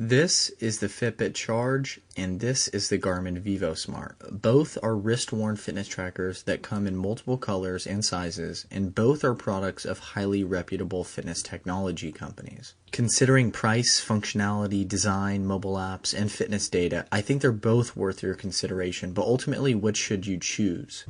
This is the Fitbit Charge, and this is the Garmin VIVOsmart. Both are wrist-worn fitness trackers that come in multiple colors and sizes, and both are products of highly reputable fitness technology companies. Considering price, functionality, design, mobile apps, and fitness data, I think they're both worth your consideration, but ultimately, which should you choose?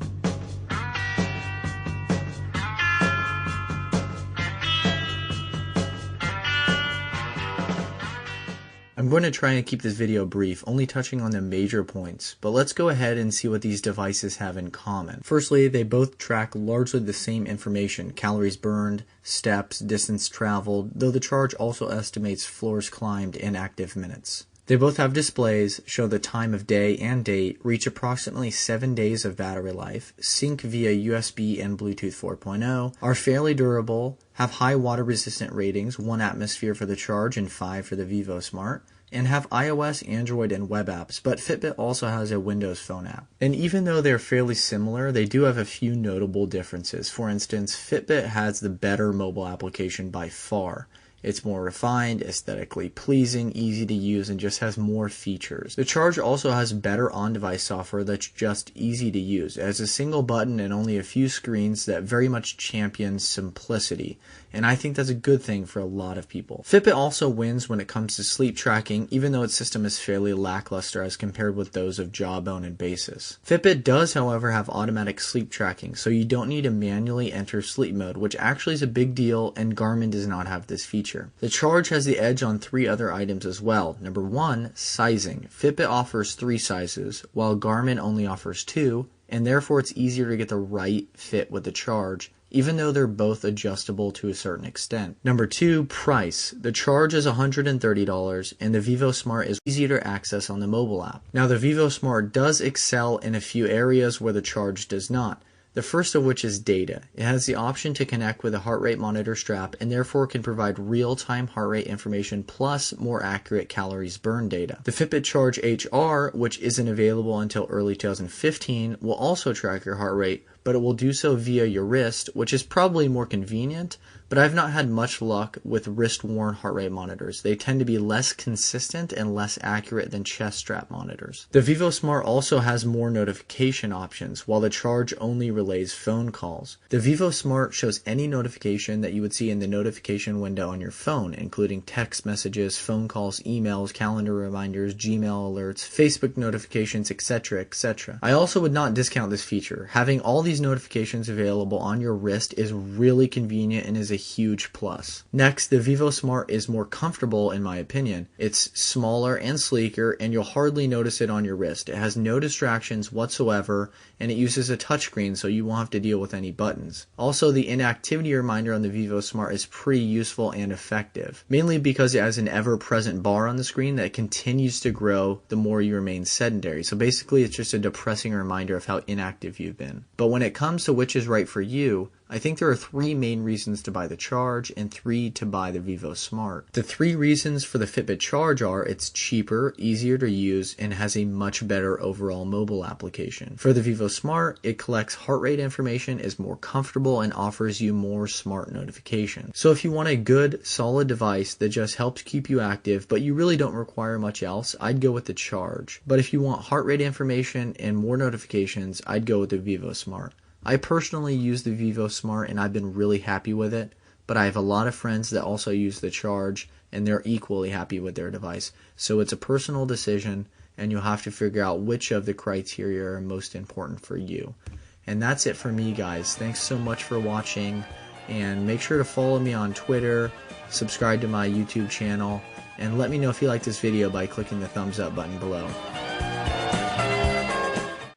I'm going to try and keep this video brief, only touching on the major points, but let's go ahead and see what these devices have in common. Firstly, they both track largely the same information: calories burned, steps, distance traveled, though the Charge also estimates floors climbed and active minutes. They both have displays, show the time of day and date, reach approximately 7 days of battery life, sync via USB and Bluetooth 4.0, are fairly durable, have high water resistant ratings, 1 atmosphere for the Charge and 5 for the VIVOsmart, and have iOS, Android, and web apps, but Fitbit also has a Windows Phone app. And even though they're fairly similar, they do have a few notable differences. For instance, Fitbit has the better mobile application by far. It's more refined, aesthetically pleasing, easy to use, and just has more features. The Charge also has better on-device software that's just easy to use. It has a single button and only a few screens that very much champions simplicity, and I think that's a good thing for a lot of people. Fitbit also wins when it comes to sleep tracking, even though its system is fairly lackluster as compared with those of Jawbone and Basis. Fitbit does, however, have automatic sleep tracking, so you don't need to manually enter sleep mode, which actually is a big deal, and Garmin does not have this feature. The Charge has the edge on 3 other items as well. Number 1, sizing. Fitbit offers 3 sizes, while Garmin only offers 2, and therefore it's easier to get the right fit with the Charge, even though they're both adjustable to a certain extent. Number 2, price. The Charge is $130, and the VIVOsmart is easier to access on the mobile app. Now, the VIVOsmart does excel in a few areas where the Charge does not. The first of which is data. It has the option to connect with a heart rate monitor strap and therefore can provide real-time heart rate information plus more accurate calories burned data. The Fitbit Charge HR, which isn't available until early 2015, will also track your heart rate, but it will do so via your wrist, which is probably more convenient, but I've not had much luck with wrist-worn heart rate monitors. They tend to be less consistent and less accurate than chest strap monitors. The VIVOsmart also has more notification options, while the Charge only relays phone calls. The VIVOsmart shows any notification that you would see in the notification window on your phone, including text messages, phone calls, emails, calendar reminders, Gmail alerts, Facebook notifications, etc., etc. I also would not discount this feature. Having all these notifications available on your wrist is really convenient and is a huge plus. Next, the VIVOsmart is more comfortable in my opinion. It's smaller and sleeker, and you'll hardly notice it on your wrist. It has no distractions whatsoever, and it uses a touchscreen so you won't have to deal with any buttons. Also, the inactivity reminder on the VIVOsmart is pretty useful and effective, mainly because it has an ever-present bar on the screen that continues to grow the more you remain sedentary. So basically, it's just a depressing reminder of how inactive you've been. But when it comes to which is right for you, I think there are 3 main reasons to buy the Charge and 3 to buy the VIVOsmart. The 3 reasons for the Fitbit Charge are it's cheaper, easier to use, and has a much better overall mobile application. For the VIVOsmart, it collects heart rate information, is more comfortable, and offers you more smart notifications. So if you want a good, solid device that just helps keep you active, but you really don't require much else, I'd go with the Charge. But if you want heart rate information and more notifications, I'd go with the VIVOsmart. I personally use the VIVOsmart and I've been really happy with it, but I have a lot of friends that also use the Charge and they're equally happy with their device. So it's a personal decision and you'll have to figure out which of the criteria are most important for you. And that's it for me, guys. Thanks so much for watching, and make sure to follow me on Twitter, subscribe to my YouTube channel, and let me know if you like this video by clicking the thumbs up button below.